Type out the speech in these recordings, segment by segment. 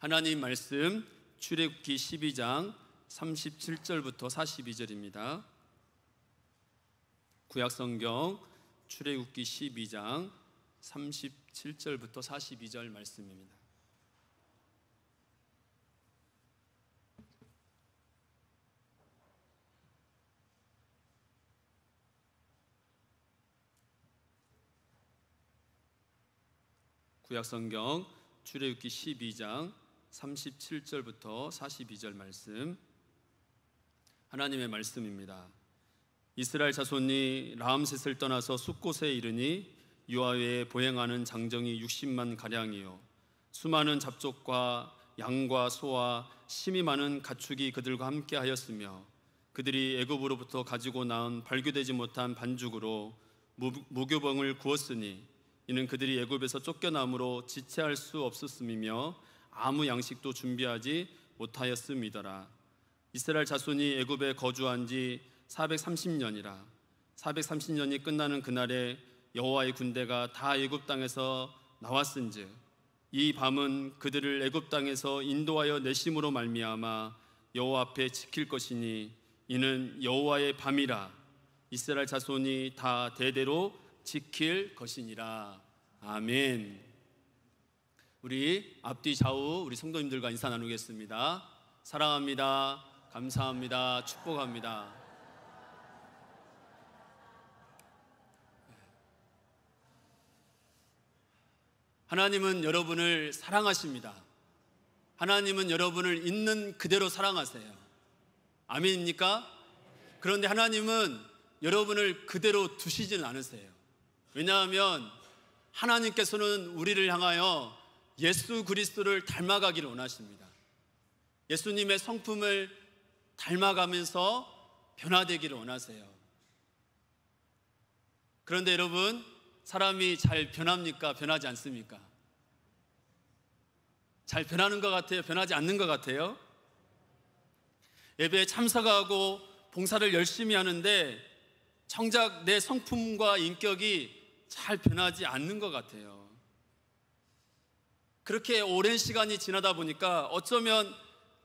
하나님 말씀 출애굽기 12장 37절부터 42절입니다. 구약성경 출애굽기 12장 37절부터 42절 말씀입니다. 구약성경 출애굽기 12장 37절부터 42절 말씀, 하나님의 말씀입니다. 이스라엘 자손이 라암셋을 떠나서 숫곳에 이르니 유아외에 보행하는 장정이 60만 가량이요 수많은 잡족과 양과 소와 심이 많은 가축이 그들과 함께 하였으며 그들이 애굽으로부터 가지고 나온 발교되지 못한 반죽으로 무교병을 구웠으니 이는 그들이 애굽에서 쫓겨남으로 지체할 수 없었음이며 아무 양식도 준비하지 못하였음이더라. 이스라엘 자손이 애굽에 거주한 지 430년이라 430년이 끝나는 그날에 여호와의 군대가 다 애굽 땅에서 나왔은즉 이 밤은 그들을 애굽 땅에서 인도하여 내심으로 말미암아 여호와 앞에 지킬 것이니 이는 여호와의 밤이라 이스라엘 자손이 다 대대로 지킬 것이니라. 아멘. 우리 앞뒤 좌우 우리 성도님들과 인사 나누겠습니다. 사랑합니다. 감사합니다. 축복합니다. 하나님은 여러분을 사랑하십니다. 하나님은 여러분을 있는 그대로 사랑하세요. 아멘입니까? 그런데 하나님은 여러분을 그대로 두시지는 않으세요. 왜냐하면 하나님께서는 우리를 향하여 예수 그리스도를 닮아가기를 원하십니다. 예수님의 성품을 닮아가면서 변화되기를 원하세요. 그런데 여러분, 사람이 잘 변합니까? 변하지 않습니까? 잘 변하는 것 같아요? 변하지 않는 것 같아요? 예배에 참석하고 봉사를 열심히 하는데 정작 내 성품과 인격이 잘 변하지 않는 것 같아요. 그렇게 오랜 시간이 지나다 보니까 어쩌면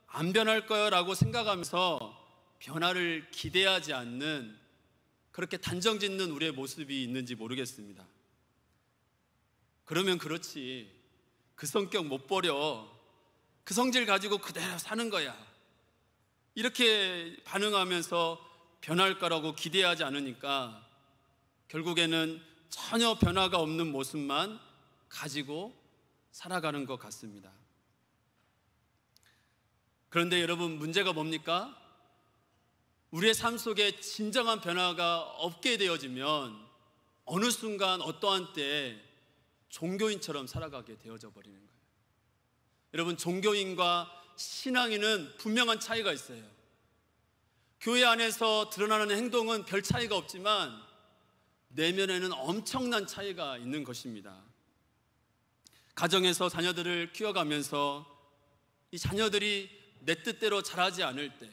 안 변할 거라고 생각하면서 변화를 기대하지 않는 그렇게 단정짓는 우리의 모습이 있는지 모르겠습니다. 그러면 그렇지, 그 성격 못 버려, 그 성질 가지고 그대로 사는 거야, 이렇게 반응하면서 변할 거라고 기대하지 않으니까 결국에는 전혀 변화가 없는 모습만 가지고 살아가는 것 같습니다. 그런데 여러분, 문제가 뭡니까? 우리의 삶 속에 진정한 변화가 없게 되어지면 어느 순간 어떠한 때에 종교인처럼 살아가게 되어져 버리는 거예요. 여러분, 종교인과 신앙인은 분명한 차이가 있어요. 교회 안에서 드러나는 행동은 별 차이가 없지만 내면에는 엄청난 차이가 있는 것입니다. 가정에서 자녀들을 키워가면서 이 자녀들이 내 뜻대로 자라지 않을 때,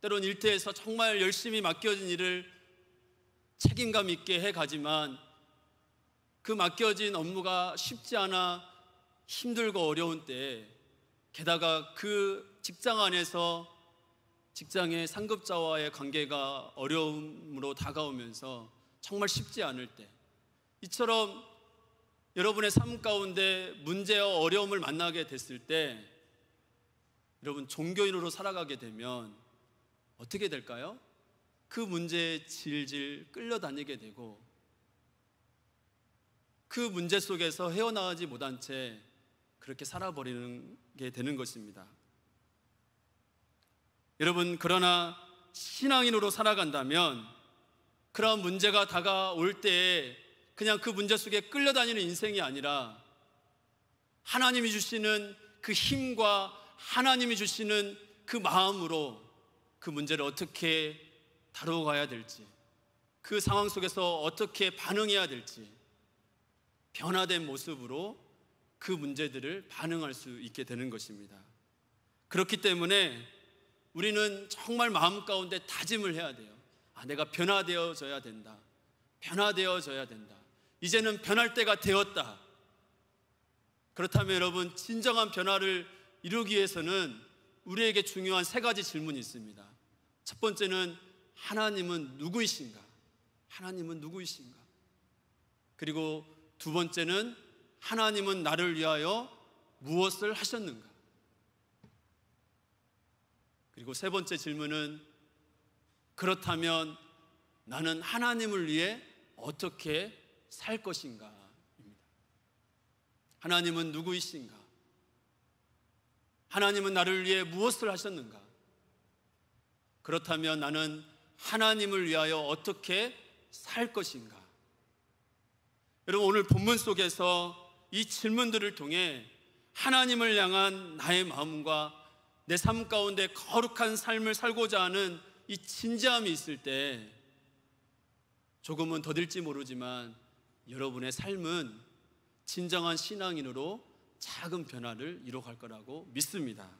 때론 일터에서 정말 열심히 맡겨진 일을 책임감 있게 해가지만 그 맡겨진 업무가 쉽지 않아 힘들고 어려운 때, 게다가 그 직장 안에서 직장의 상급자와의 관계가 어려움으로 다가오면서 정말 쉽지 않을 때, 이처럼 여러분의 삶 가운데 문제와 어려움을 만나게 됐을 때 여러분, 종교인으로 살아가게 되면 어떻게 될까요? 그 문제에 질질 끌려다니게 되고 그 문제 속에서 헤어나오지 못한 채 그렇게 살아버리는 게 되는 것입니다. 여러분, 그러나 신앙인으로 살아간다면 그런 문제가 다가올 때에 그냥 그 문제 속에 끌려다니는 인생이 아니라 하나님이 주시는 그 힘과 하나님이 주시는 그 마음으로 그 문제를 어떻게 다루어 가야 될지, 그 상황 속에서 어떻게 반응해야 될지 변화된 모습으로 그 문제들을 반응할 수 있게 되는 것입니다. 그렇기 때문에 우리는 정말 마음 가운데 다짐을 해야 돼요. 내가 변화되어져야 된다. 변화되어져야 된다. 이제는 변할 때가 되었다. 그렇다면 여러분, 진정한 변화를 이루기 위해서는 우리에게 중요한 세 가지 질문이 있습니다. 첫 번째는 하나님은 누구이신가? 하나님은 누구이신가? 그리고 두 번째는 하나님은 나를 위하여 무엇을 하셨는가? 그리고 세 번째 질문은 그렇다면 나는 하나님을 위해 어떻게 살 것인가? 입니다. 하나님은 누구이신가? 하나님은 나를 위해 무엇을 하셨는가? 그렇다면 나는 하나님을 위하여 어떻게 살 것인가? 여러분, 오늘 본문 속에서 이 질문들을 통해 하나님을 향한 나의 마음과 내 삶 가운데 거룩한 삶을 살고자 하는 이 진지함이 있을 때 조금은 더딜지 모르지만 여러분의 삶은 진정한 신앙인으로 작은 변화를 이뤄갈 거라고 믿습니다.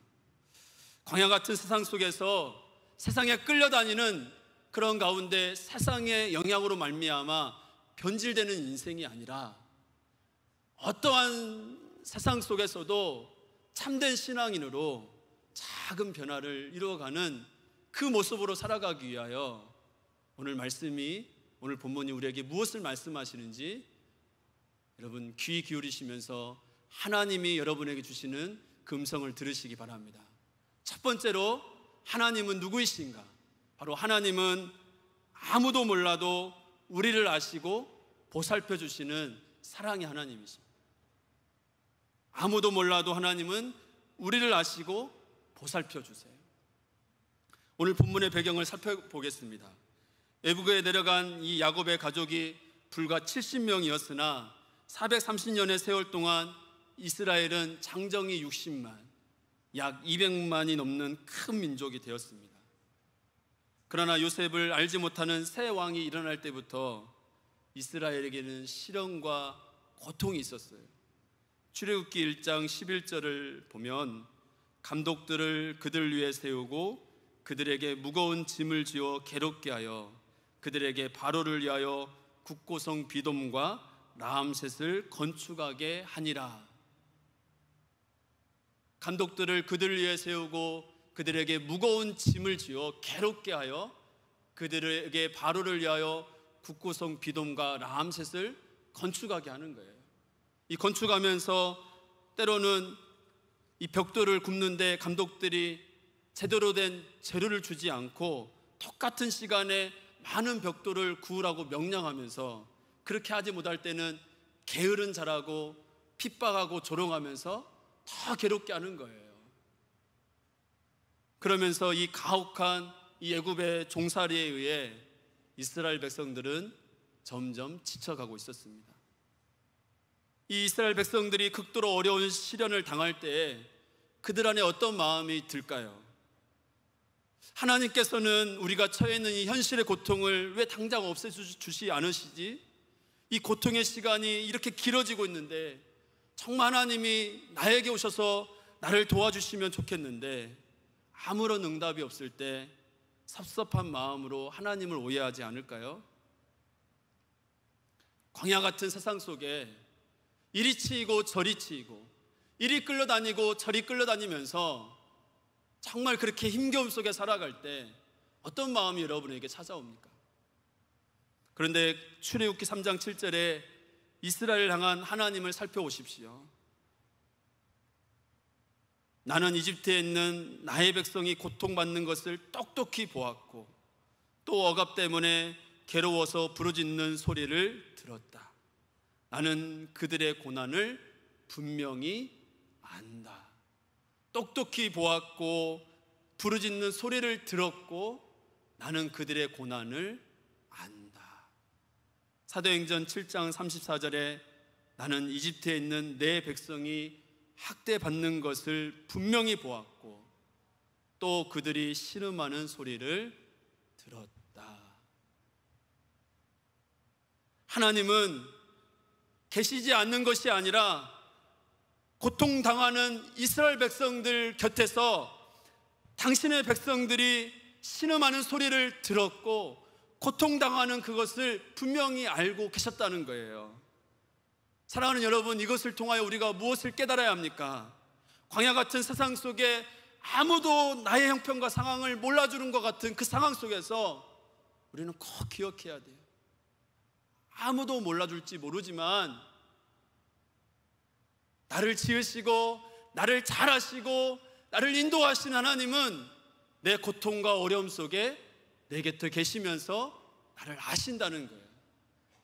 광야 같은 세상 속에서 세상에 끌려다니는 그런 가운데 세상의 영향으로 말미암아 변질되는 인생이 아니라 어떠한 세상 속에서도 참된 신앙인으로 작은 변화를 이루어가는 그 모습으로 살아가기 위하여 오늘 본문이 우리에게 무엇을 말씀하시는지 여러분 귀 기울이시면서 하나님이 여러분에게 주시는 그 음성을 들으시기 바랍니다. 첫 번째로 하나님은 누구이신가? 바로 하나님은 아무도 몰라도 우리를 아시고 보살펴 주시는 사랑의 하나님이십니다. 아무도 몰라도 하나님은 우리를 아시고 보살펴 주세요. 오늘 본문의 배경을 살펴보겠습니다. 애굽에 내려간 이 야곱의 가족이 불과 70명이었으나 430년의 세월 동안 이스라엘은 장정이 60만, 약 200만이 넘는 큰 민족이 되었습니다. 그러나 요셉을 알지 못하는 새 왕이 일어날 때부터 이스라엘에게는 시련과 고통이 있었어요. 출애굽기 1장 11절을 보면 감독들을 그들 위에 세우고 그들에게 무거운 짐을 지어 괴롭게 하여 그들에게 바로를 위하여 국고성 비돔과 라암셋을 건축하게 하니라. 감독들을 그들 위에 세우고 그들에게 무거운 짐을 지어 괴롭게 하여 그들에게 바로를 위하여 국고성 비돔과 라암셋을 건축하게 하는 거예요. 이 건축하면서 때로는 이 벽돌을 굽는데 감독들이 제대로 된 재료를 주지 않고 똑같은 시간에 많은 벽돌을 구우라고 명령하면서 그렇게 하지 못할 때는 게으른 자라고 핍박하고 조롱하면서 더 괴롭게 하는 거예요. 그러면서 이 가혹한 이 애굽의 종살이에 의해 이스라엘 백성들은 점점 지쳐가고 있었습니다. 이 이스라엘 백성들이 극도로 어려운 시련을 당할 때에 그들 안에 어떤 마음이 들까요? 하나님께서는 우리가 처해 있는 이 현실의 고통을 왜 당장 없애주시 않으시지? 이 고통의 시간이 이렇게 길어지고 있는데 정말 하나님이 나에게 오셔서 나를 도와주시면 좋겠는데 아무런 응답이 없을 때 섭섭한 마음으로 하나님을 오해하지 않을까요? 광야 같은 세상 속에 이리 치이고 저리 치이고 이리 끌려다니고 저리 끌려다니면서 정말 그렇게 힘겨움 속에 살아갈 때 어떤 마음이 여러분에게 찾아옵니까? 그런데 출애굽기 3장 7절에 이스라엘을 향한 하나님을 살펴보십시오. 나는 이집트에 있는 나의 백성이 고통받는 것을 똑똑히 보았고 또 억압 때문에 괴로워서 부르짖는 소리를 들었다. 나는 그들의 고난을 분명히 안다. 똑똑히 보았고 부르짖는 소리를 들었고 나는 그들의 고난을 안다. 사도행전 7장 34절에 나는 이집트에 있는 내 백성이 학대받는 것을 분명히 보았고 또 그들이 신음하는 소리를 들었다. 하나님은 계시지 않는 것이 아니라 고통당하는 이스라엘 백성들 곁에서 당신의 백성들이 신음하는 소리를 들었고 고통당하는 그것을 분명히 알고 계셨다는 거예요. 사랑하는 여러분, 이것을 통하여 우리가 무엇을 깨달아야 합니까? 광야 같은 세상 속에 아무도 나의 형편과 상황을 몰라주는 것 같은 그 상황 속에서 우리는 꼭 기억해야 돼요. 아무도 몰라줄지 모르지만 나를 지으시고 나를 잘 아시고 나를 인도하신 하나님은 내 고통과 어려움 속에 내 곁에 계시면서 나를 아신다는 거예요.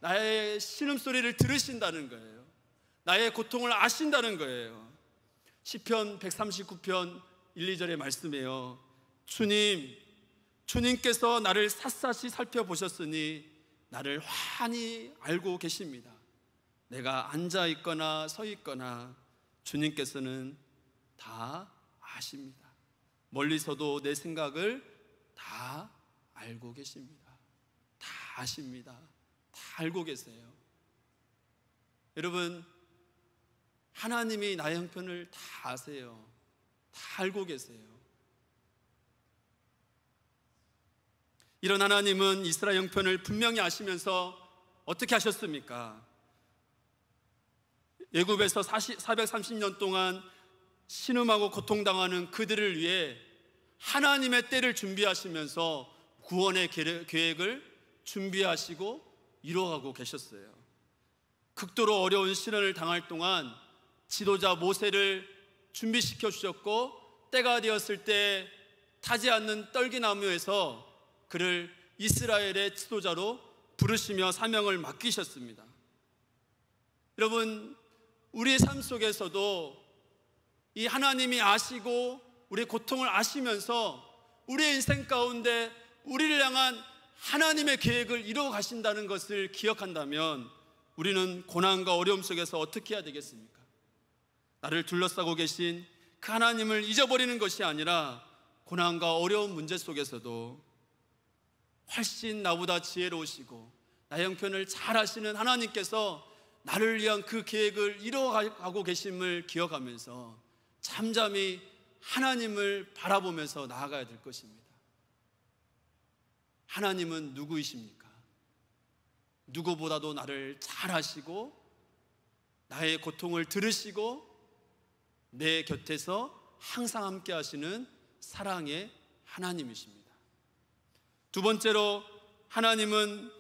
나의 신음소리를 들으신다는 거예요. 나의 고통을 아신다는 거예요. 시편 139편 1, 2절의 말씀이에요. 주님께서 나를 샅샅이 살펴보셨으니 나를 환히 알고 계십니다. 내가 앉아 있거나 서 있거나 주님께서는 다 아십니다. 멀리서도 내 생각을 다 알고 계십니다. 다 아십니다. 다 알고 계세요. 여러분, 하나님이 나의 형편을 다 아세요. 다 알고 계세요. 이런 하나님은 이스라엘 형편을 분명히 아시면서 어떻게 하셨습니까? 애굽에서 430년 동안 신음하고 고통당하는 그들을 위해 하나님의 때를 준비하시면서 구원의 계획을 준비하시고 이루어가고 계셨어요. 극도로 어려운 시련을 당할 동안 지도자 모세를 준비시켜 주셨고, 때가 되었을 때 타지 않는 떨기나무에서 그를 이스라엘의 지도자로 부르시며 사명을 맡기셨습니다. 여러분, 우리의 삶 속에서도 이 하나님이 아시고 우리의 고통을 아시면서 우리의 인생 가운데 우리를 향한 하나님의 계획을 이루어 가신다는 것을 기억한다면 우리는 고난과 어려움 속에서 어떻게 해야 되겠습니까? 나를 둘러싸고 계신 그 하나님을 잊어버리는 것이 아니라 고난과 어려운 문제 속에서도 훨씬 나보다 지혜로우시고 나의 형편을 잘 아시는 하나님께서 나를 위한 그 계획을 이루어가고 계심을 기억하면서 잠잠히 하나님을 바라보면서 나아가야 될 것입니다. 하나님은 누구이십니까? 누구보다도 나를 잘 아시고 나의 고통을 들으시고 내 곁에서 항상 함께 하시는 사랑의 하나님이십니다. 두 번째로, 하나님은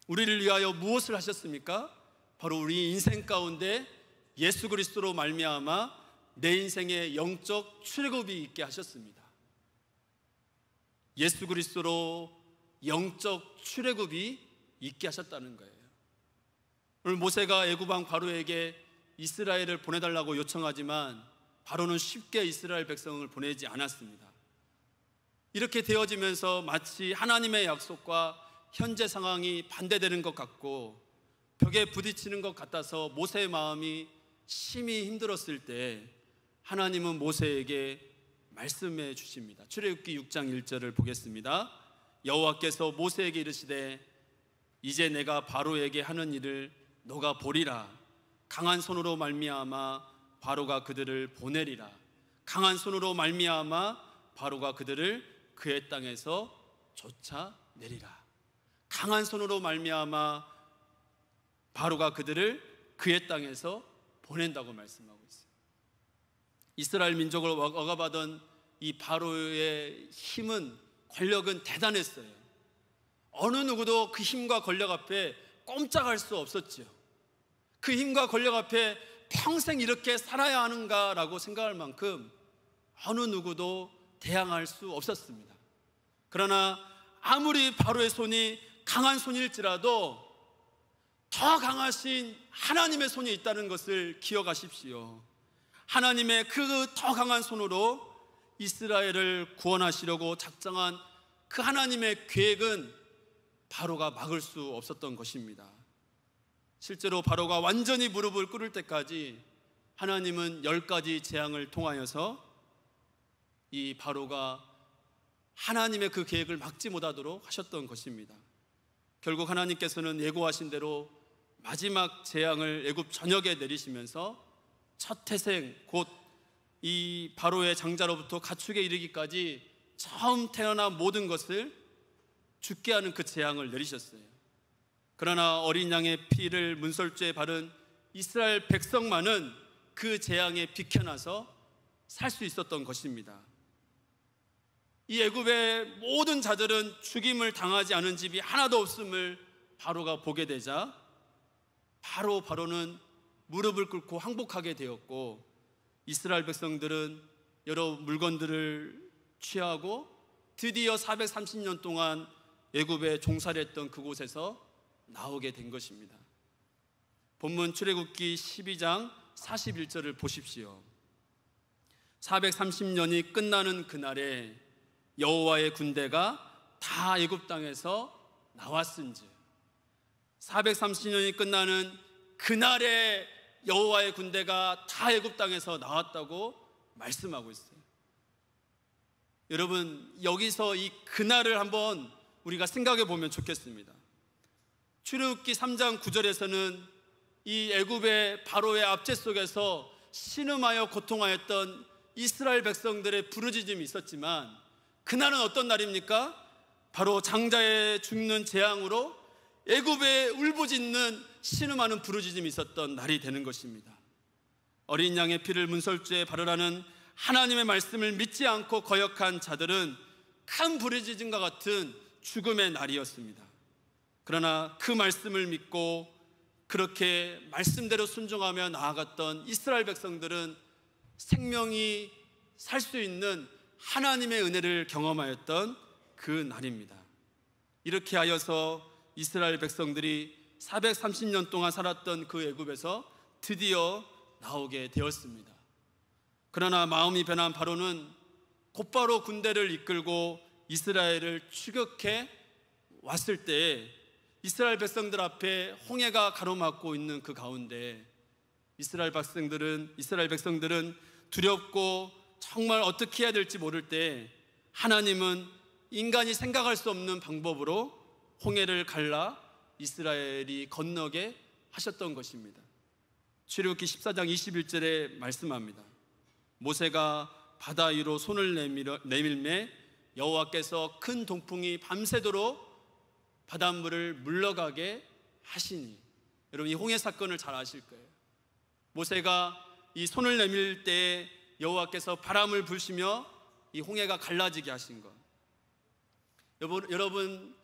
우리를 위하여 무엇을 하셨습니까? 바로 우리 인생 가운데 예수 그리스도로 말미암아 내 인생에 영적 출애굽이 있게 하셨습니다. 예수 그리스도로 영적 출애굽이 있게 하셨다는 거예요. 오늘 모세가 애굽 왕 바로에게 이스라엘을 보내달라고 요청하지만 바로는 쉽게 이스라엘 백성을 보내지 않았습니다. 이렇게 되어지면서 마치 하나님의 약속과 현재 상황이 반대되는 것 같고 벽에 부딪히는 것 같아서 모세의 마음이 심히 힘들었을 때 하나님은 모세에게 말씀해 주십니다. 출애굽기 6장 1절을 보겠습니다. 여호와께서 모세에게 이르시되 이제 내가 바로에게 하는 일을 너가 보리라. 강한 손으로 말미암아 바로가 그들을 보내리라. 강한 손으로 말미암아 바로가 그들을 그의 땅에서 쫓아내리라. 강한 손으로 말미암아 바로가 그들을 그의 땅에서 보낸다고 말씀하고 있어요. 이스라엘 민족을 억압하던 이 바로의 힘은, 권력은 대단했어요. 어느 누구도 그 힘과 권력 앞에 꼼짝할 수 없었죠. 그 힘과 권력 앞에 평생 이렇게 살아야 하는가라고 생각할 만큼 어느 누구도 대항할 수 없었습니다. 그러나 아무리 바로의 손이 강한 손일지라도 더 강하신 하나님의 손이 있다는 것을 기억하십시오. 하나님의 그 더 강한 손으로 이스라엘을 구원하시려고 작정한 그 하나님의 계획은 바로가 막을 수 없었던 것입니다. 실제로 바로가 완전히 무릎을 꿇을 때까지 하나님은 10가지 재앙을 통하여서 이 바로가 하나님의 그 계획을 막지 못하도록 하셨던 것입니다. 결국 하나님께서는 예고하신 대로 마지막 재앙을 애굽 전역에 내리시면서 첫 태생, 곧 이 바로의 장자로부터 가축에 이르기까지 처음 태어난 모든 것을 죽게 하는 그 재앙을 내리셨어요. 그러나 어린 양의 피를 문설주에 바른 이스라엘 백성만은 그 재앙에 비켜나서 살 수 있었던 것입니다. 이 애굽의 모든 자들은 죽임을 당하지 않은 집이 하나도 없음을 바로가 보게 되자 바로는 무릎을 꿇고 항복하게 되었고, 이스라엘 백성들은 여러 물건들을 취하고 드디어 430년 동안 애굽에 종살이 했던 그곳에서 나오게 된 것입니다. 본문 출애굽기 12장 41절을 보십시오. 430년이 끝나는 그날에 여호와의 군대가 다 애굽 땅에서 나왔은즉, 430년이 끝나는 그날에 여호와의 군대가 다 애굽 땅에서 나왔다고 말씀하고 있어요. 여러분, 여기서 이 그날을 한번 우리가 생각해 보면 좋겠습니다. 출애굽기 3장 9절에서는 이 애굽의 바로의 압제 속에서 신음하여 고통하였던 이스라엘 백성들의 부르짖음이 있었지만, 그날은 어떤 날입니까? 바로 장자의 죽는 재앙으로 애굽에 울부짖는 신음하는 부르짖음이 있었던 날이 되는 것입니다. 어린 양의 피를 문설주에 바르라는 하나님의 말씀을 믿지 않고 거역한 자들은 큰 부르짖음과 같은 죽음의 날이었습니다. 그러나 그 말씀을 믿고 그렇게 말씀대로 순종하며 나아갔던 이스라엘 백성들은 생명이 살 수 있는 하나님의 은혜를 경험하였던 그 날입니다. 이렇게 하여서 이스라엘 백성들이 430년 동안 살았던 그 애굽에서 드디어 나오게 되었습니다. 그러나 마음이 변한 바로는 곧바로 군대를 이끌고 이스라엘을 추격해 왔을 때, 이스라엘 백성들 앞에 홍해가 가로막고 있는 그 가운데 이스라엘 백성들은 두렵고 정말 어떻게 해야 될지 모를 때, 하나님은 인간이 생각할 수 없는 방법으로 홍해를 갈라 이스라엘이 건너게 하셨던 것입니다. 출애굽기 14장 21절에 말씀합니다. 모세가 바다 위로 손을 내밀매 여호와께서 큰 동풍이 밤새도록 바닷물을 물러가게 하시니. 여러분, 이 홍해 사건을 잘 아실 거예요. 모세가 이 손을 내밀 때 여호와께서 바람을 부시며 이 홍해가 갈라지게 하신 것. 여러분,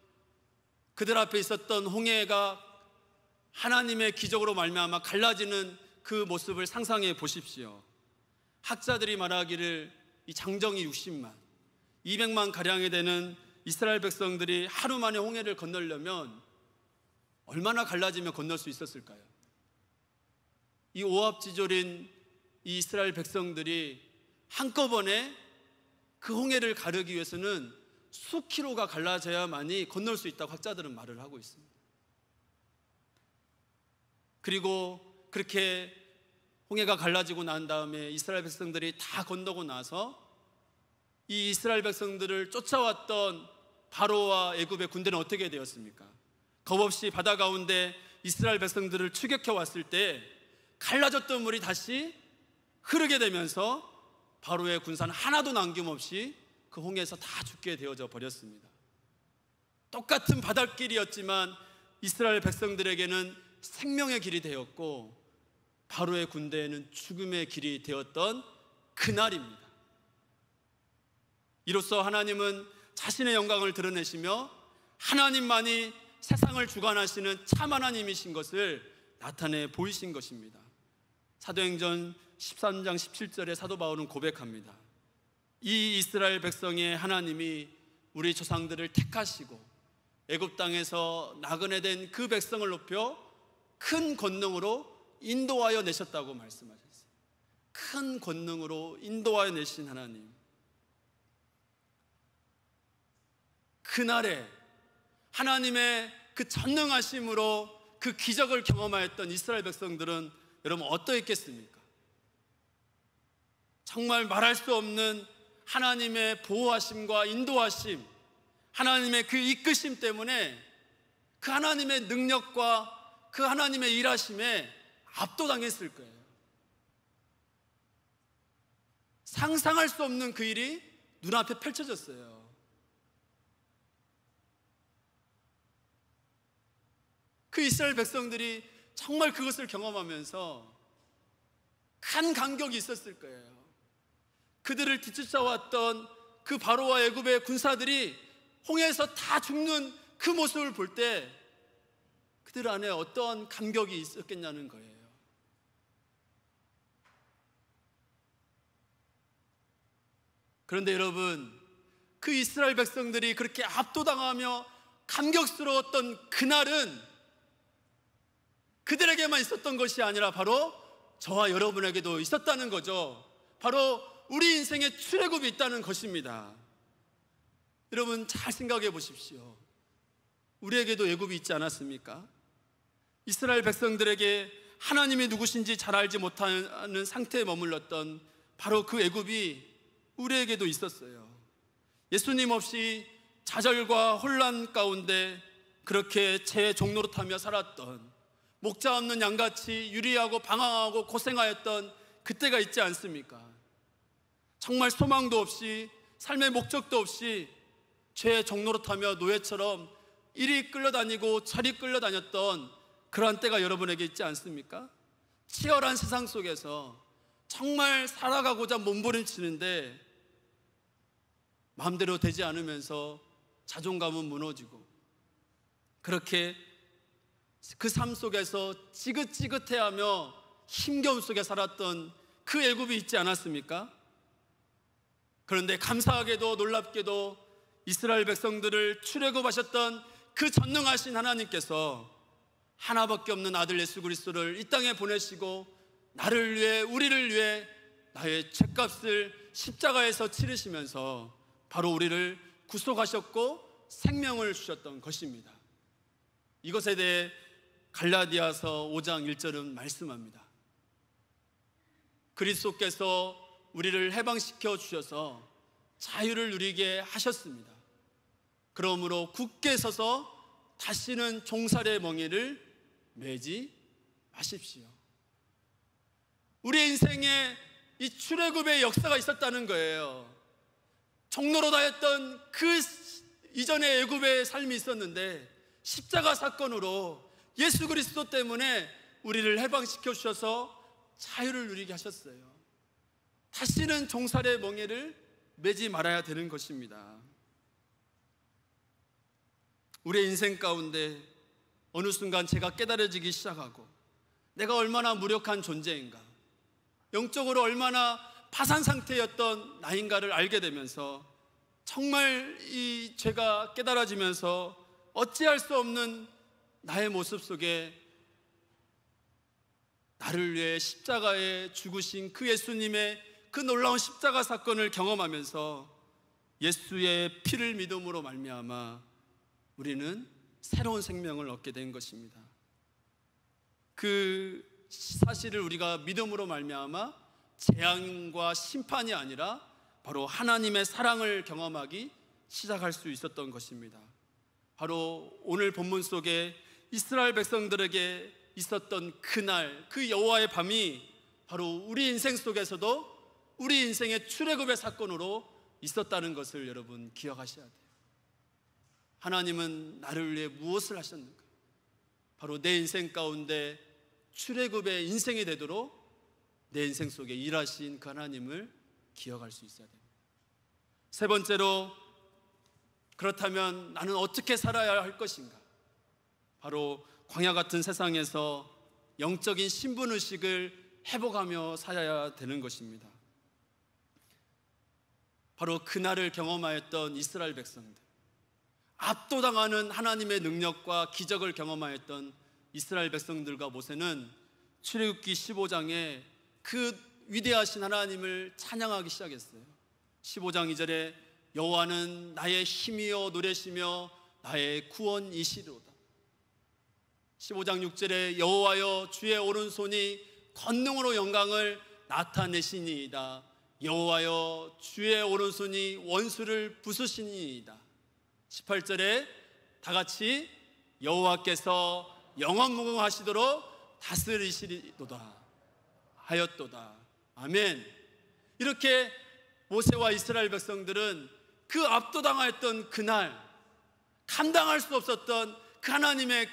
그들 앞에 있었던 홍해가 하나님의 기적으로 말미암아 갈라지는 그 모습을 상상해 보십시오. 학자들이 말하기를 이 장정이 60만, 200만 가량이 되는 이스라엘 백성들이 하루 만에 홍해를 건너려면 얼마나 갈라지면 건널 수 있었을까요? 이 오합지졸인 이 이스라엘 백성들이 한꺼번에 그 홍해를 가르기 위해서는 수킬로가 갈라져야만이 건널 수 있다고 학자들은 말을 하고 있습니다. 그리고 그렇게 홍해가 갈라지고 난 다음에 이스라엘 백성들이 다 건너고 나서 이 이스라엘 백성들을 쫓아왔던 바로와 애굽의 군대는 어떻게 되었습니까? 겁없이 바다 가운데 이스라엘 백성들을 추격해 왔을 때 갈라졌던 물이 다시 흐르게 되면서 바로의 군사는 하나도 남김없이 그 홍해에서 다 죽게 되어져 버렸습니다. 똑같은 바닷길이었지만 이스라엘 백성들에게는 생명의 길이 되었고, 바로의 군대에는 죽음의 길이 되었던 그날입니다. 이로써 하나님은 자신의 영광을 드러내시며 하나님만이 세상을 주관하시는 참 하나님이신 것을 나타내 보이신 것입니다. 사도행전 13장 17절에 사도 바울은 고백합니다. 이 이스라엘 백성의 하나님이 우리 조상들을 택하시고 애굽 땅에서 나그네 된 그 백성을 높여 큰 권능으로 인도하여 내셨다고 말씀하셨어요. 큰 권능으로 인도하여 내신 하나님. 그날에 하나님의 그 전능하심으로 그 기적을 경험하였던 이스라엘 백성들은 여러분 어떠했겠습니까? 정말 말할 수 없는 하나님의 보호하심과 인도하심, 하나님의 그 이끄심 때문에 그 하나님의 능력과 그 하나님의 일하심에 압도당했을 거예요. 상상할 수 없는 그 일이 눈앞에 펼쳐졌어요. 그 이스라엘 백성들이 정말 그것을 경험하면서 큰 간격이 있었을 거예요. 그들을 뒤쫓아왔던 그 바로와 애굽의 군사들이 홍해에서 다 죽는 그 모습을 볼 때 그들 안에 어떠한 감격이 있었겠냐는 거예요. 그런데 여러분, 그 이스라엘 백성들이 그렇게 압도당하며 감격스러웠던 그날은 그들에게만 있었던 것이 아니라 바로 저와 여러분에게도 있었다는 거죠. 바로 우리 인생에 출애굽이 있다는 것입니다. 여러분, 잘 생각해 보십시오. 우리에게도 애굽이 있지 않았습니까? 이스라엘 백성들에게 하나님이 누구신지 잘 알지 못하는 상태에 머물렀던 바로 그 애굽이 우리에게도 있었어요. 예수님 없이 좌절과 혼란 가운데 그렇게 제 종노릇하며 살았던, 목자 없는 양같이 유리하고 방황하고 고생하였던 그때가 있지 않습니까? 정말 소망도 없이, 삶의 목적도 없이 죄의 종노릇하며 노예처럼 이리 끌려다니고 저리 끌려다녔던 그러한 때가 여러분에게 있지 않습니까? 치열한 세상 속에서 정말 살아가고자 몸부림치는데 마음대로 되지 않으면서 자존감은 무너지고, 그렇게 그 삶 속에서 지긋지긋해하며 힘겨움 속에 살았던 그 애굽이 있지 않았습니까? 그런데 감사하게도 놀랍게도 이스라엘 백성들을 출애굽하셨던 그 전능하신 하나님께서 하나밖에 없는 아들 예수 그리스도를 이 땅에 보내시고 나를 위해, 우리를 위해 나의 죄값을 십자가에서 치르시면서 바로 우리를 구속하셨고 생명을 주셨던 것입니다. 이것에 대해 갈라디아서 5장 1절은 말씀합니다. 그리스도께서 우리를 해방시켜 주셔서 자유를 누리게 하셨습니다. 그러므로 굳게 서서 다시는 종살이의 멍에를 매지 마십시오. 우리 인생에 이 출애굽의 역사가 있었다는 거예요. 종노릇하였던 그 이전의 애굽의 삶이 있었는데 십자가 사건으로 예수 그리스도 때문에 우리를 해방시켜 주셔서 자유를 누리게 하셨어요. 다시는 종살이의 멍에를 매지 말아야 되는 것입니다. 우리의 인생 가운데 어느 순간 제가 깨달아지기 시작하고 내가 얼마나 무력한 존재인가, 영적으로 얼마나 파산 상태였던 나인가를 알게 되면서 정말 이 죄가 깨달아지면서 어찌할 수 없는 나의 모습 속에 나를 위해 십자가에 죽으신 그 예수님의 그 놀라운 십자가 사건을 경험하면서 예수의 피를 믿음으로 말미암아 우리는 새로운 생명을 얻게 된 것입니다. 그 사실을 우리가 믿음으로 말미암아 재앙과 심판이 아니라 바로 하나님의 사랑을 경험하기 시작할 수 있었던 것입니다. 바로 오늘 본문 속에 이스라엘 백성들에게 있었던 그날, 그 여호와의 밤이 바로 우리 인생 속에서도 우리 인생의 출애굽의 사건으로 있었다는 것을 여러분 기억하셔야 돼요. 하나님은 나를 위해 무엇을 하셨는가? 바로 내 인생 가운데 출애굽의 인생이 되도록 내 인생 속에 일하신 그 하나님을 기억할 수 있어야 됩니다. 세 번째로, 그렇다면 나는 어떻게 살아야 할 것인가? 바로 광야 같은 세상에서 영적인 신분의식을 회복하며 살아야 되는 것입니다. 바로 그날을 경험하였던 이스라엘 백성들, 압도당하는 하나님의 능력과 기적을 경험하였던 이스라엘 백성들과 모세는 출애굽기 15장에 그 위대하신 하나님을 찬양하기 시작했어요. 15장 2절에 여호와는 나의 힘이요 노래시며 나의 구원이시로다. 15장 6절에 여호와여 주의 오른손이 권능으로 영광을 나타내시니이다. 여호와여 주의 오른손이 원수를 부수시니이다. 18절에 다 같이 여호와께서 영원무궁하시도록 다스리시리도다 하였도다. 아멘. 이렇게 모세와 이스라엘 백성들은 그 압도당하였던 그날, 감당할 수 없었던 그 하나님의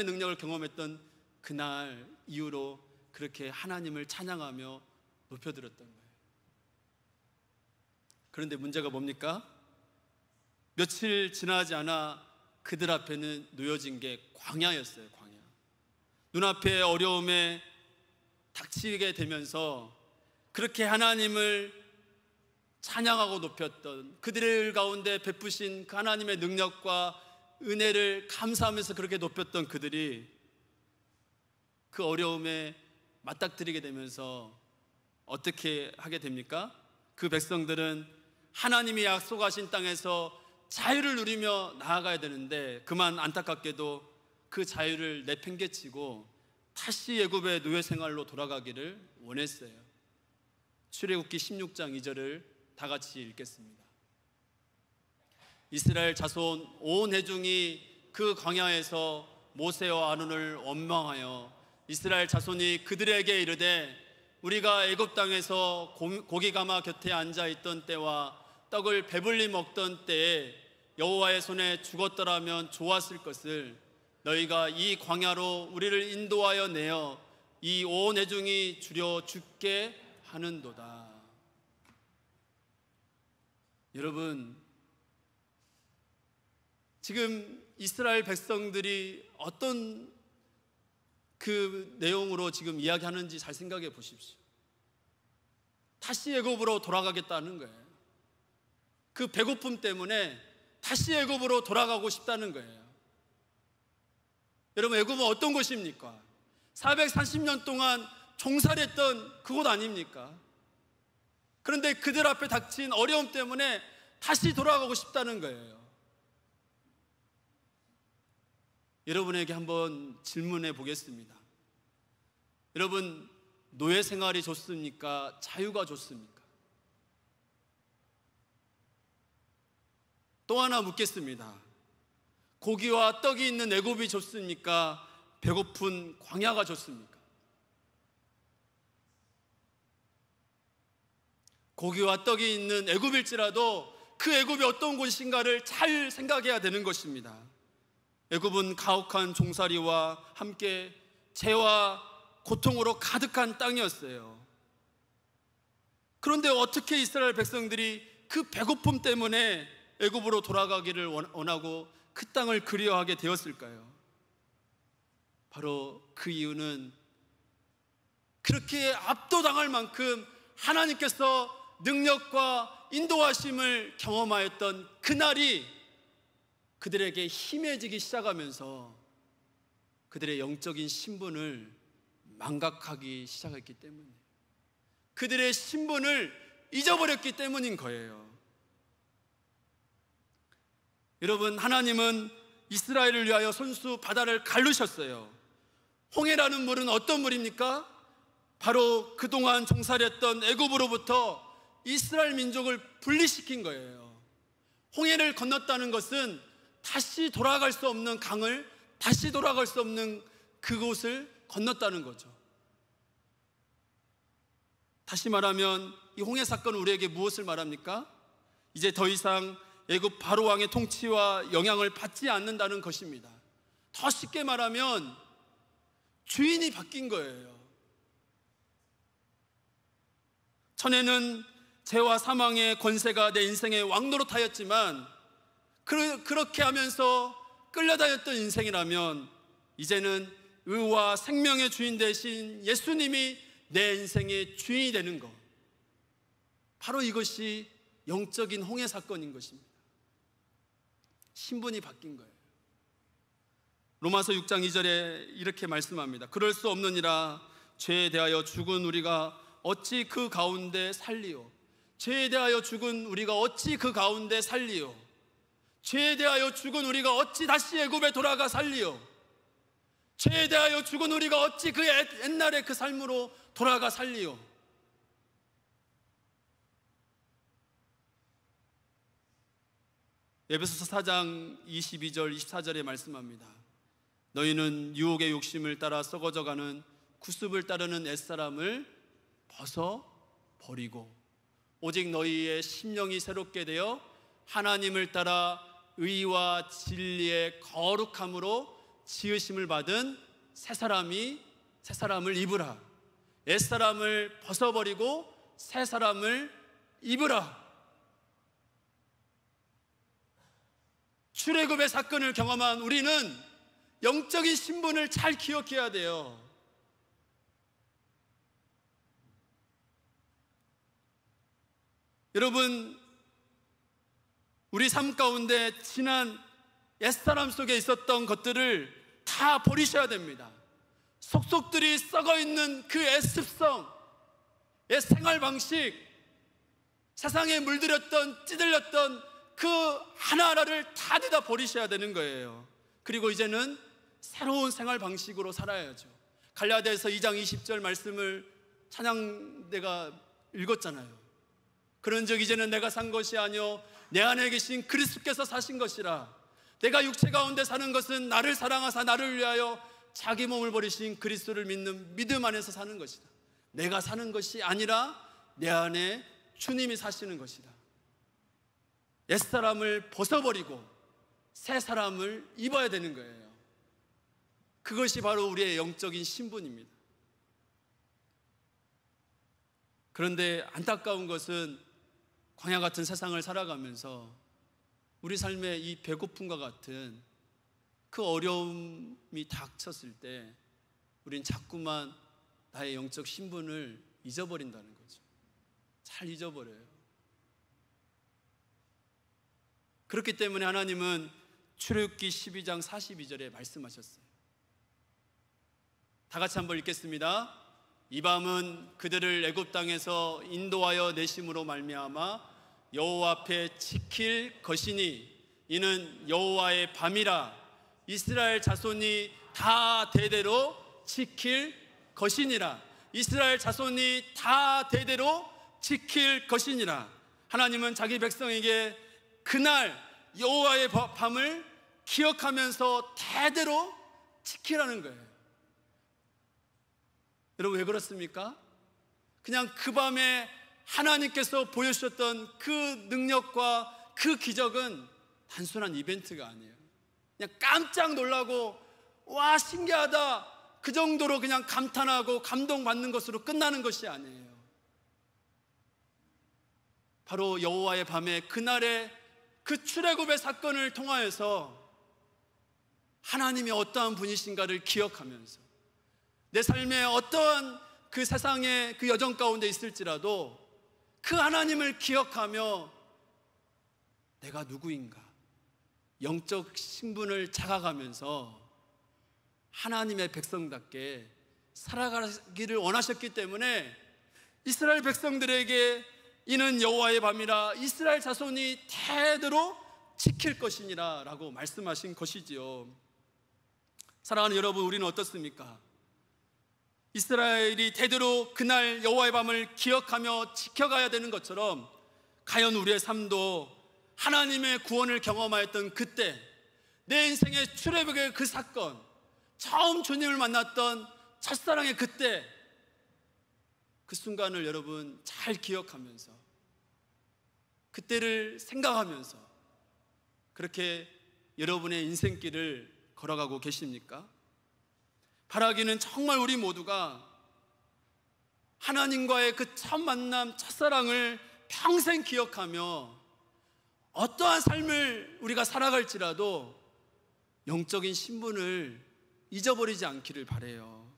능력을 경험했던 그날 이후로 그렇게 하나님을 찬양하며 높여들었던 거예요. 그런데 문제가 뭡니까? 며칠 지나지 않아 그들 앞에는 놓여진 게 광야였어요. 광야. 눈앞에 어려움에 닥치게 되면서 그렇게 하나님을 찬양하고 높였던, 그들 가운데 베푸신 그 하나님의 능력과 은혜를 감사하면서 그렇게 높였던 그들이 그 어려움에 맞닥뜨리게 되면서 어떻게 하게 됩니까? 그 백성들은 하나님이 약속하신 땅에서 자유를 누리며 나아가야 되는데 그만 안타깝게도 그 자유를 내팽개치고 다시 애굽의 노예 생활로 돌아가기를 원했어요. 출애굽기 16장 2절을 다 같이 읽겠습니다. 이스라엘 자손 온 회중이 그 광야에서 모세와 아론을 원망하여 이스라엘 자손이 그들에게 이르되 우리가 애굽 땅에서 고기 가마 곁에 앉아 있던 때와 떡을 배불리 먹던 때에 여호와의 손에 죽었더라면 좋았을 것을 너희가 이 광야로 우리를 인도하여 내어 이 온 회중이 주려 죽게 하는도다. 여러분, 지금 이스라엘 백성들이 어떤 그 내용으로 지금 이야기하는지 잘 생각해 보십시오. 다시 애굽으로 돌아가겠다는 거예요. 그 배고픔 때문에 다시 애굽으로 돌아가고 싶다는 거예요. 여러분, 애굽은 어떤 곳입니까? 430년 동안 종살이했던 그곳 아닙니까? 그런데 그들 앞에 닥친 어려움 때문에 다시 돌아가고 싶다는 거예요. 여러분에게 한번 질문해 보겠습니다. 여러분, 노예 생활이 좋습니까? 자유가 좋습니까? 또 하나 묻겠습니다. 고기와 떡이 있는 애굽이 좋습니까? 배고픈 광야가 좋습니까? 고기와 떡이 있는 애굽일지라도 그 애굽이 어떤 곳인가를 잘 생각해야 되는 것입니다. 애굽은 가혹한 종살이와 함께 죄와 고통으로 가득한 땅이었어요. 그런데 어떻게 이스라엘 백성들이 그 배고픔 때문에 애굽으로 돌아가기를 원하고 그 땅을 그리워하게 되었을까요? 바로 그 이유는 그렇게 압도당할 만큼 하나님께서 능력과 인도하심을 경험하였던 그날이 그들에게 힘해지기 시작하면서 그들의 영적인 신분을 망각하기 시작했기 때문에, 그들의 신분을 잊어버렸기 때문인 거예요. 여러분, 하나님은 이스라엘을 위하여 손수 바다를 갈르셨어요. 홍해라는 물은 어떤 물입니까? 바로 그동안 종살이했던 애굽으로부터 이스라엘 민족을 분리시킨 거예요. 홍해를 건넜다는 것은 다시 돌아갈 수 없는 강을, 다시 돌아갈 수 없는 그곳을 건넜다는 거죠. 다시 말하면 이 홍해 사건은 우리에게 무엇을 말합니까? 이제 더 이상 애굽 바로 왕의 통치와 영향을 받지 않는다는 것입니다. 더 쉽게 말하면 주인이 바뀐 거예요. 전에는 죄와 사망의 권세가 내 인생의 왕노릇하였지만 그렇게 하면서 끌려다녔던 인생이라면 이제는 의와 생명의 주인 되신 예수님이 내 인생의 주인이 되는 것, 바로 이것이 영적인 홍해 사건인 것입니다. 신분이 바뀐 거예요. 로마서 6장 2절에 이렇게 말씀합니다. 그럴 수 없느니라. 죄에 대하여 죽은 우리가 어찌 그 가운데 살리오. 죄에 대하여 죽은 우리가 어찌 그 가운데 살리오. 죄에 대하여 죽은 우리가 어찌 다시 애굽에 돌아가 살리오. 죄에 대하여 죽은 우리가 어찌 그 옛날의 그 삶으로 돌아가 살리오. 에베소서 4장 22절 24절에 말씀합니다. 너희는 유혹의 욕심을 따라 썩어져가는 구습을 따르는 옛사람을 벗어버리고 오직 너희의 심령이 새롭게 되어 하나님을 따라 의와 진리의 거룩함으로 지으심을 받은 새 사람을 입으라. 옛사람을 벗어버리고 새 사람을 입으라. 출애굽의 사건을 경험한 우리는 영적인 신분을 잘 기억해야 돼요. 여러분, 우리 삶 가운데 지난 옛사람 속에 있었던 것들을 다 버리셔야 됩니다. 속속들이 썩어있는 그 옛습성, 옛 생활 방식, 세상에 물들였던 찌들렸던 그 하나하나를 다 버리셔야 되는 거예요. 그리고 이제는 새로운 생활 방식으로 살아야죠. 갈라디아서 2장 20절 말씀을 찬양대가 읽었잖아요. 그런즉 이제는 내가 산 것이 아니요 내 안에 계신 그리스도께서 사신 것이라. 내가 육체 가운데 사는 것은 나를 사랑하사 나를 위하여 자기 몸을 버리신 그리스도를 믿는 믿음 안에서 사는 것이다. 내가 사는 것이 아니라 내 안에 주님이 사시는 것이다. 옛사람을 벗어버리고 새 사람을 입어야 되는 거예요. 그것이 바로 우리의 영적인 신분입니다. 그런데 안타까운 것은 광야 같은 세상을 살아가면서 우리 삶에 이 배고픔과 같은 그 어려움이 닥쳤을 때 우린 자꾸만 나의 영적 신분을 잊어버린다는 거죠. 잘 잊어버려요. 그렇기 때문에 하나님은 출애굽기 12장 42절에 말씀하셨어요. 다 같이 한번 읽겠습니다. 이 밤은 그들을 애굽 땅에서 인도하여 내심으로 말미암아 여호와 앞에 지킬 것이니 이는 여호와의 밤이라. 이스라엘 자손이 다 대대로 지킬 것이니라. 이스라엘 자손이 다 대대로 지킬 것이니라. 하나님은 자기 백성에게 그날 여호와의 밤을 기억하면서 대대로 지키라는 거예요. 여러분, 왜 그렇습니까? 그냥 그 밤에 하나님께서 보여주셨던 그 능력과 그 기적은 단순한 이벤트가 아니에요. 그냥 깜짝 놀라고 와 신기하다 그 정도로 그냥 감탄하고 감동받는 것으로 끝나는 것이 아니에요. 바로 여호와의 밤에 그날의 그 출애굽의 사건을 통하여서 하나님이 어떠한 분이신가를 기억하면서 내 삶에 어떠한 그 세상의 그 여정 가운데 있을지라도 그 하나님을 기억하며 내가 누구인가 영적 신분을 자각하면서 하나님의 백성답게 살아가기를 원하셨기 때문에 이스라엘 백성들에게 이는 여호와의 밤이라 이스라엘 자손이 대대로 지킬 것이니라 라고 말씀하신 것이지요. 사랑하는 여러분, 우리는 어떻습니까? 이스라엘이 대대로 그날 여호와의 밤을 기억하며 지켜가야 되는 것처럼 과연 우리의 삶도 하나님의 구원을 경험하였던 그때, 내 인생의 출애굽의 그 사건, 처음 주님을 만났던 첫사랑의 그때, 그 순간을 여러분 잘 기억하면서 그때를 생각하면서 그렇게 여러분의 인생길을 걸어가고 계십니까? 바라기는 정말 우리 모두가 하나님과의 그 첫 만남, 첫사랑을 평생 기억하며 어떠한 삶을 우리가 살아갈지라도 영적인 신분을 잊어버리지 않기를 바라요.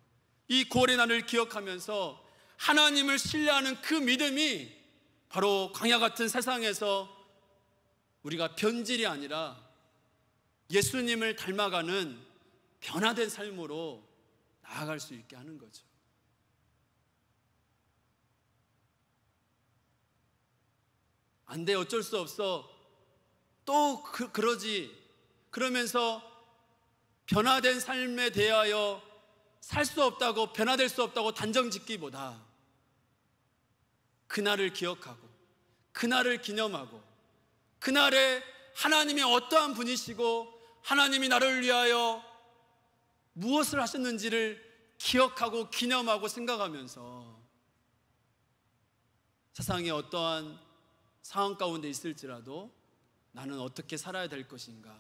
이 고레 날을 기억하면서 하나님을 신뢰하는 그 믿음이 바로 광야 같은 세상에서 우리가 변질이 아니라 예수님을 닮아가는 변화된 삶으로 나아갈 수 있게 하는 거죠. 안 돼, 어쩔 수 없어, 또 그러지 그러면서 변화된 삶에 대하여 살 수 없다고, 변화될 수 없다고 단정 짓기보다 그날을 기억하고 그날을 기념하고 그날에 하나님이 어떠한 분이시고 하나님이 나를 위하여 무엇을 하셨는지를 기억하고 기념하고 생각하면서 세상에 어떠한 상황 가운데 있을지라도 나는 어떻게 살아야 될 것인가,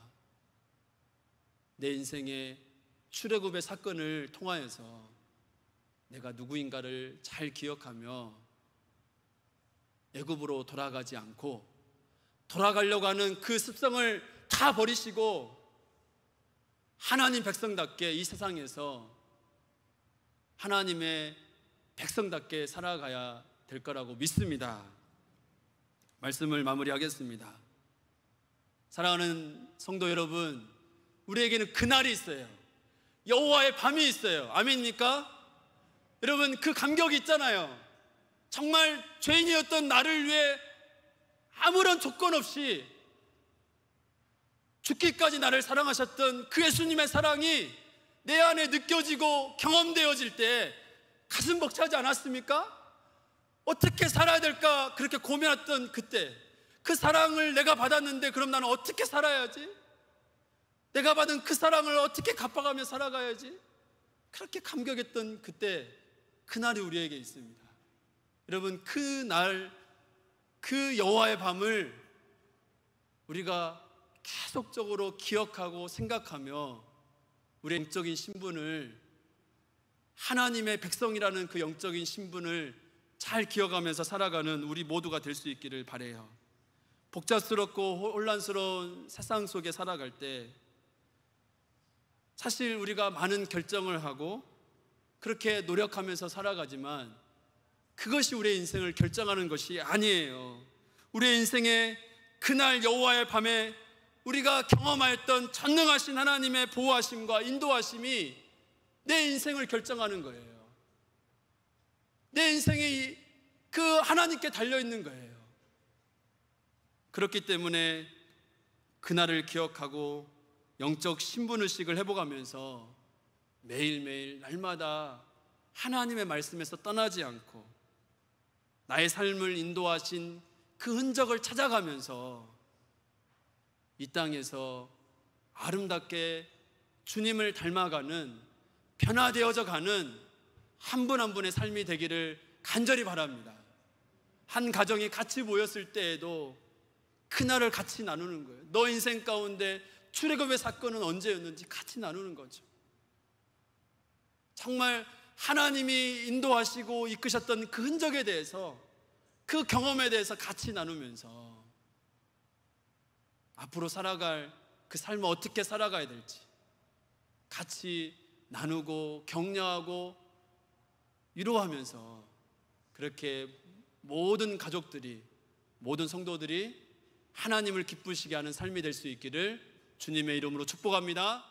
내 인생의 출애굽의 사건을 통하여서 내가 누구인가를 잘 기억하며 애굽으로 돌아가지 않고 돌아가려고 하는 그 습성을 다 버리시고 하나님 백성답게 이 세상에서 하나님의 백성답게 살아가야 될 거라고 믿습니다. 말씀을 마무리하겠습니다. 사랑하는 성도 여러분, 우리에게는 그날이 있어요. 여호와의 밤이 있어요. 아멘입니까? 여러분, 그 감격이 있잖아요. 정말 죄인이었던 나를 위해 아무런 조건 없이 죽기까지 나를 사랑하셨던 그 예수님의 사랑이 내 안에 느껴지고 경험되어질 때 가슴 벅차지 않았습니까? 어떻게 살아야 될까 그렇게 고민했던 그때, 그 사랑을 내가 받았는데 그럼 나는 어떻게 살아야지? 내가 받은 그 사랑을 어떻게 갚아가며 살아가야지? 그렇게 감격했던 그때, 그날이 우리에게 있습니다. 여러분, 그날, 그 여호와의 밤을 우리가 계속적으로 기억하고 생각하며 우리의 영적인 신분을, 하나님의 백성이라는 그 영적인 신분을 잘 기억하면서 살아가는 우리 모두가 될 수 있기를 바라요. 복잡스럽고 혼란스러운 세상 속에 살아갈 때 사실 우리가 많은 결정을 하고 그렇게 노력하면서 살아가지만 그것이 우리의 인생을 결정하는 것이 아니에요. 우리의 인생의 그날 여호와의 밤에 우리가 경험하였던 전능하신 하나님의 보호하심과 인도하심이 내 인생을 결정하는 거예요. 내 인생이 그 하나님께 달려있는 거예요. 그렇기 때문에 그날을 기억하고 영적 신분의식을 회복하면서 매일매일 날마다 하나님의 말씀에서 떠나지 않고 나의 삶을 인도하신 그 흔적을 찾아가면서 이 땅에서 아름답게 주님을 닮아가는, 변화되어져 가는 한 분 한 분의 삶이 되기를 간절히 바랍니다. 한 가정이 같이 모였을 때에도 그날을 같이 나누는 거예요. 너 인생 가운데 출애굽의 사건은 언제였는지 같이 나누는 거죠. 정말 하나님이 인도하시고 이끄셨던 그 흔적에 대해서, 그 경험에 대해서 같이 나누면서 앞으로 살아갈 그 삶을 어떻게 살아가야 될지 같이 나누고 격려하고 위로하면서, 그렇게 모든 가족들이, 모든 성도들이 하나님을 기쁘시게 하는 삶이 될 수 있기를 주님의 이름으로 축복합니다.